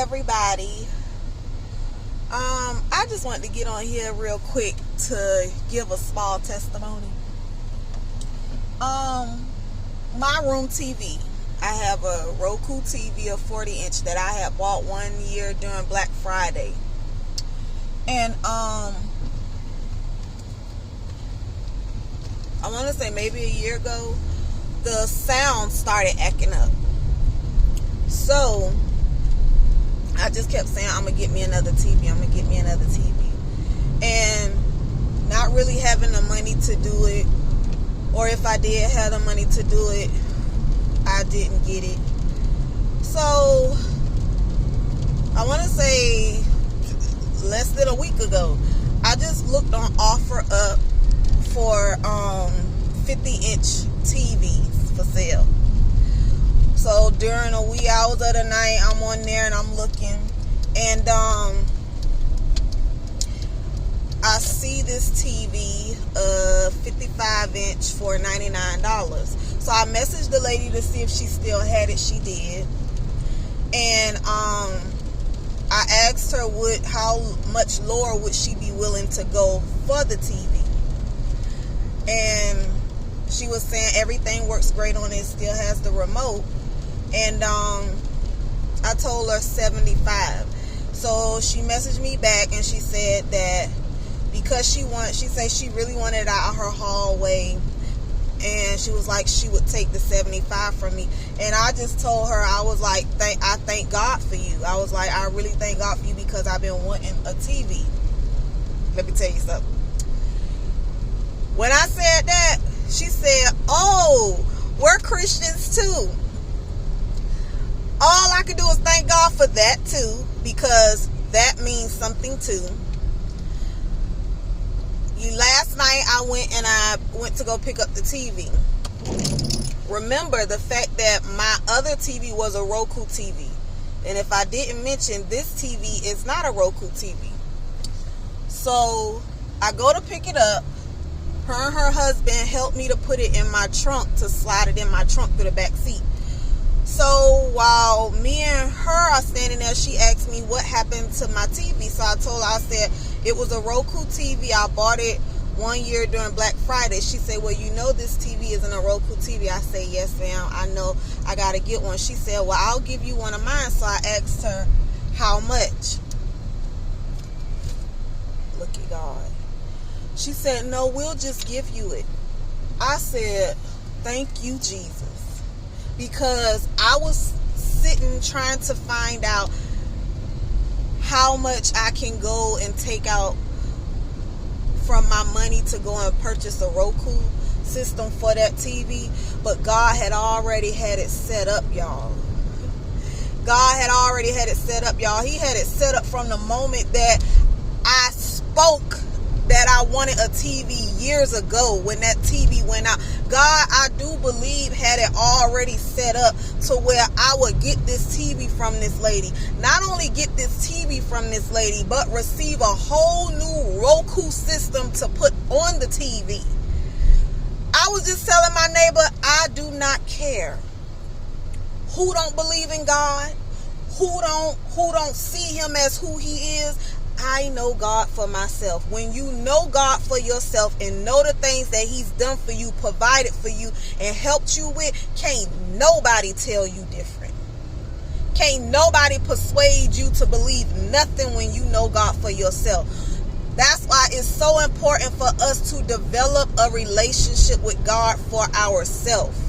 everybody. I just wanted to get on here real quick to give a small testimony. My room TV. I have a Roku TV, a 40-inch that I had bought one year during Black Friday. And I want to say maybe a year ago, the sound started acting up. So I just kept saying, I'm going to get me another TV. I'm going to get me another TV. And not really having the money to do it. Or if I did have the money to do it, I didn't get it. So I want to say less than a week ago, I just looked on OfferUp for 50-inch TVs for sale. So during the wee hours of the night, I'm on there and I'm looking, and I see this TV, 55-inch for $99. So I messaged the lady to see if she still had it. She did. And I asked her how much lower would she be willing to go for the TV. And she was saying everything works great on it, still has the remote. And I told her 75. So she messaged me back and she said that because she said she really wanted it out of her hallway, and she was like she would take the 75 from me. And I just told her, I was like, I thank God for you. I was like, I really thank God for you because I've been wanting a TV. Let me tell you something. When I said that, she said, oh, we're Christians too. All I could do is thank God for that too, because that means something too. Last night I went to go pick up the TV. Remember the fact that my other TV was a Roku TV. And if I didn't mention, this TV is not a Roku TV. So I go to pick it up. Her and her husband helped me to put it in my trunk, to slide it in my trunk through the back seat. So while me and her are standing there, she asked me what happened to my TV. So I told her, I said, it was a Roku TV. I bought it one year during Black Friday. She said, well, you know this TV isn't a Roku TV. I said, yes, ma'am. I know. I got to get one. She said, well, I'll give you one of mine. So I asked her, how much? Look at God. She said, no, we'll just give you it. I said, thank you, Jesus. Because I was sitting trying to find out how much I can go and take out from my money to go and purchase a Roku system for that TV. But God had already had it set up, y'all. God had already had it set up, y'all. He had it set up from the moment that I spoke that I wanted a TV years ago when that TV went out. God, I do believe, had it already set up to where I would get this TV from this lady. Not only get this TV from this lady, but receive a whole new Roku system to put on the TV. I was just telling my neighbor, I do not care who don't believe in God, who don't see him as who he is. I know God for myself. When you know God for yourself and know the things that he's done for you, provided for you, and helped you with, can't nobody tell you different. Can't nobody persuade you to believe nothing when you know God for yourself. That's why it's so important for us to develop a relationship with God for ourselves.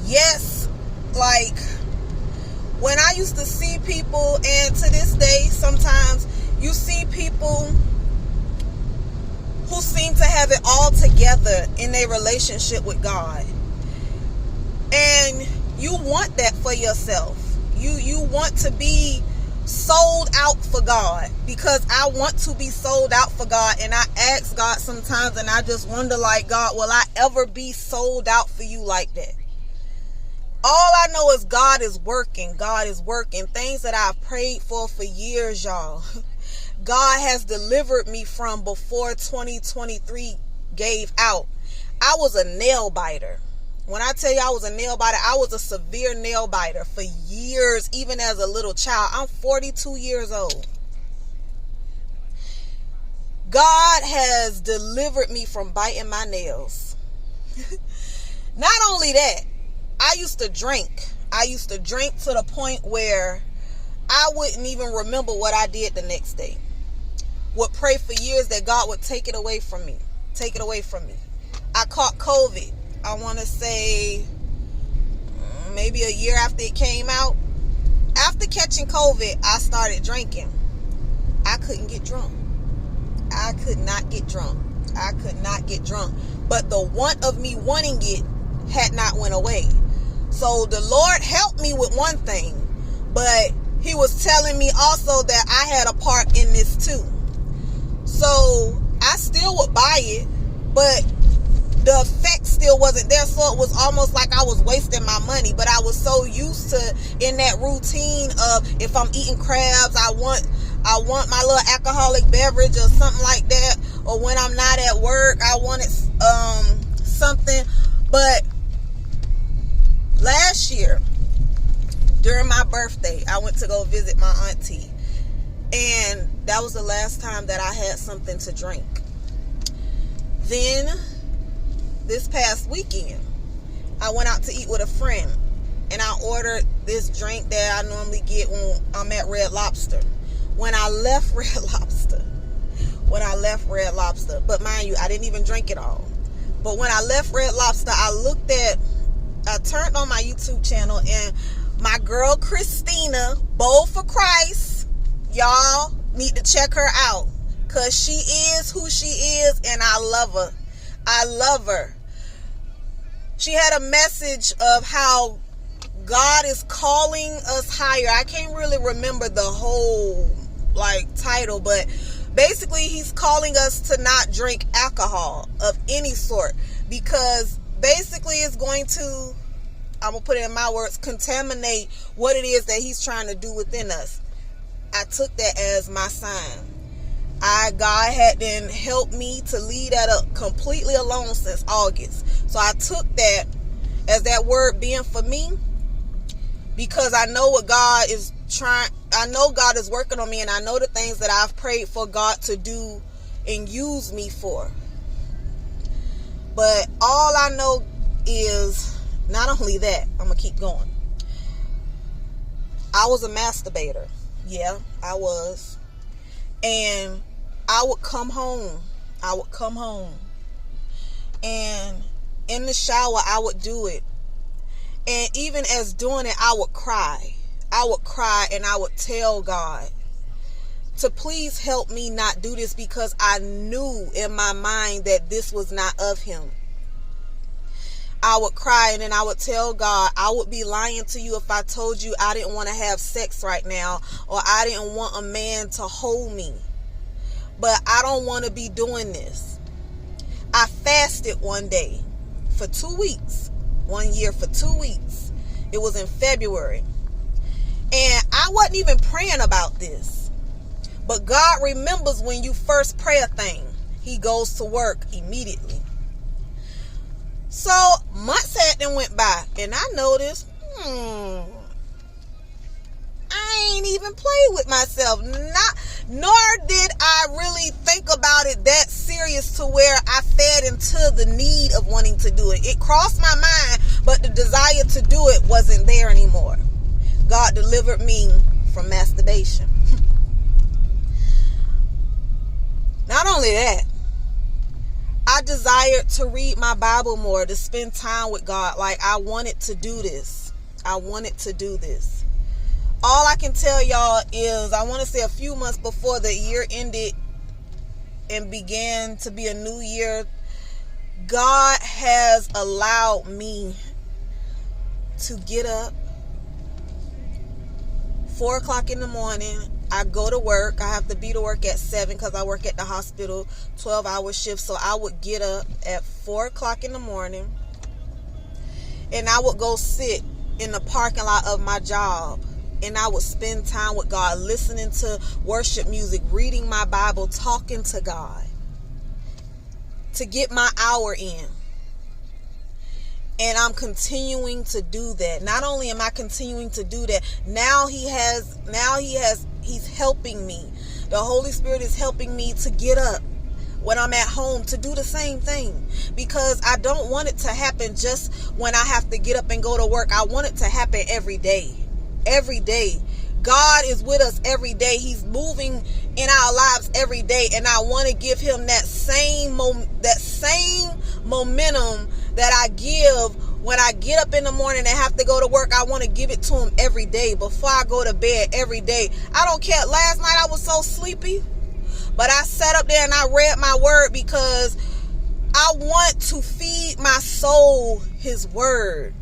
Yes, like when I used to see people, and to this day, sometimes you see people who seem to have it all together in their relationship with God. And you want that for yourself. You want to be sold out for God, because I want to be sold out for God. And I ask God sometimes, and I just wonder, like, God, will I ever be sold out for you like that? All I know is God is working. God is working. Things that I've prayed for years, y'all. God has delivered me from before 2023 gave out. I was a nail biter. When I tell you I was a nail biter, I was a severe nail biter for years, even as a little child. I'm 42 years old. God has delivered me from biting my nails. Not only that, I used to drink. I used to drink to the point where I wouldn't even remember what I did the next day. Would pray for years that God would take it away from me. Take it away from me. I caught COVID. I want to say maybe a year after it came out. After catching COVID, I started drinking. I couldn't get drunk. I could not get drunk. I could not get drunk. But the want of me wanting it had not went away. So the Lord helped me with one thing, but he was telling me also that I had a part in this too. So I still would buy it, but the effect still wasn't there. So it was almost like I was wasting my money. But I was so used to in that routine of, if I'm eating crabs, I want my little alcoholic beverage or something like that. Or when I'm not at work, I wanted something. But last year, during my birthday, I went to go visit my auntie. And that was the last time that I had something to drink. Then, this past weekend, I went out to eat with a friend. And I ordered this drink that I normally get when I'm at Red Lobster. When I left Red Lobster, but mind you, I didn't even drink it all. But when I left Red Lobster, I turned on my YouTube channel, and my girl Christina, Bold for Christ, y'all need to check her out, because she is who she is, and I love her. I love her. She had a message of how God is calling us higher. I can't really remember the whole title, but basically he's calling us to not drink alcohol of any sort, because basically it's going to, I'm going to put it in my words, contaminate what it is that he's trying to do within us. I took that as my sign. God had then helped me to leave that up completely alone since August. So I took that as that word being for me, because I know what God is trying. I know God is working on me, and I know the things that I've prayed for God to do and use me for. But all I know is, not only that, I'm going to keep going. I was a masturbator. Yeah, I was. And I would come home. And in the shower, I would do it. And even as doing it, I would cry. And I would tell God to please help me not do this, because I knew in my mind that this was not of him. I would cry, and then I would tell God, I would be lying to you if I told you I didn't want to have sex right now, or I didn't want a man to hold me. But I don't want to be doing this. I fasted one day for 2 weeks. 1 year for 2 weeks. It was in February. And I wasn't even praying about this. But God remembers when you first pray a thing. He goes to work immediately. So months had then went by, and I noticed, I ain't even played with myself. Nor did I really think about it that serious to where I fed into the need of wanting to do it. It crossed my mind, but the desire to do it wasn't there anymore. God delivered me from masturbation. Not only that, I desired to read my Bible more, to spend time with God. I wanted to do this. All I can tell y'all is, I want to say a few months before the year ended and began to be a new year, God has allowed me to get up 4 o'clock in the morning. I go to work. I have to be to work at 7 because I work at the hospital, 12-hour shift. So I would get up at 4 o'clock in the morning, and I would go sit in the parking lot of my job, and I would spend time with God, listening to worship music, reading my Bible, talking to God, to get my hour in. And I'm continuing to do that. Not only am I continuing to do that, now he's helping me. The Holy Spirit is helping me to get up when I'm at home to do the same thing, because I don't want it to happen just when I have to get up and go to work. I want it to happen every day. Every day. God is with us every day. He's moving in our lives every day, and I want to give him that same momentum that I give when I get up in the morning and have to go to work. I want to give it to him every day before I go to bed every day. I don't care. Last night I was so sleepy, but I sat up there and I read my word, because I want to feed my soul his word.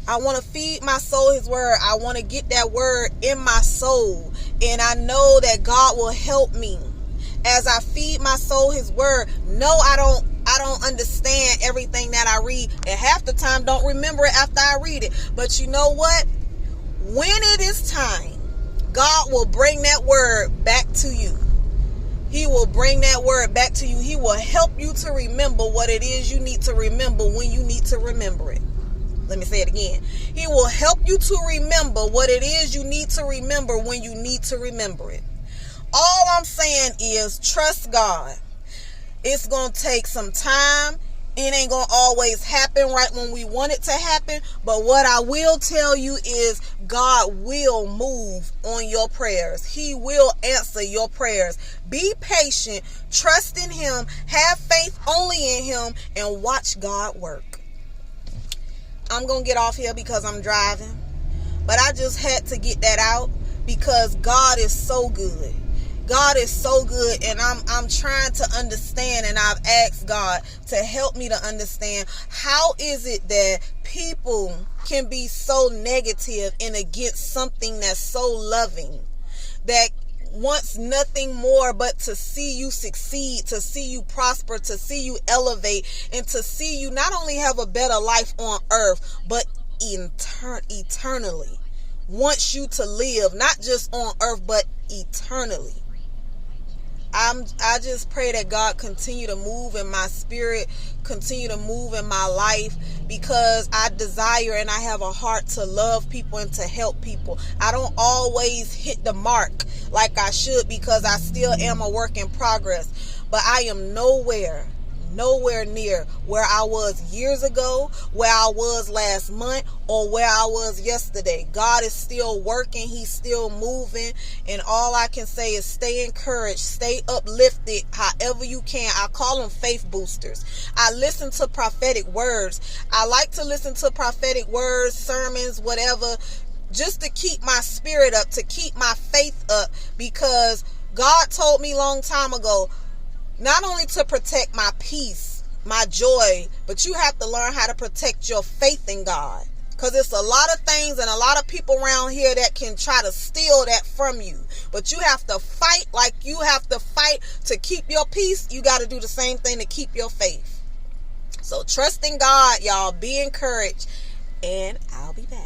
I want to feed my soul his word. I want to get that word in my soul. And I know that God will help me as I feed my soul his word. No, I don't understand everything that I read, and half the time don't remember it after I read it. But you know what? When it is time, God will bring that word back to you. He will bring that word back to you. He will help you to remember what it is you need to remember when you need to remember it. Let me say it again. He will help you to remember what it is you need to remember when you need to remember it. All I'm saying is trust God. It's going to take some time. It ain't going to always happen right when we want it to happen. But what I will tell you is God will move on your prayers. He will answer your prayers. Be patient. Trust in him. Have faith only in him, and watch God work. I'm going to get off here because I'm driving. But I just had to get that out because God is so good. God is so good, and I'm trying to understand, and I've asked God to help me to understand, how is it that people can be so negative and against something that's so loving, that wants nothing more but to see you succeed, to see you prosper, to see you elevate, and to see you not only have a better life on earth, but eternally. Wants you to live, not just on earth, but eternally. I just pray that God continue to move in my spirit, continue to move in my life, because I desire and I have a heart to love people and to help people. I don't always hit the mark like I should, because I still am a work in progress, but I am nowhere near where I was years ago, where I was last month, or where I was yesterday. God is still working. He's still moving. And all I can say is stay encouraged, stay uplifted however you can. I call them faith boosters. I listen to prophetic words. I like to listen to prophetic words, sermons, whatever, just to keep my spirit up, to keep my faith up, because God told me a long time ago, not only to protect my peace, my joy, but you have to learn how to protect your faith in God. Because it's a lot of things and a lot of people around here that can try to steal that from you. But you have to fight like you have to fight to keep your peace. You got to do the same thing to keep your faith. So trust in God, y'all. Be encouraged. And I'll be back.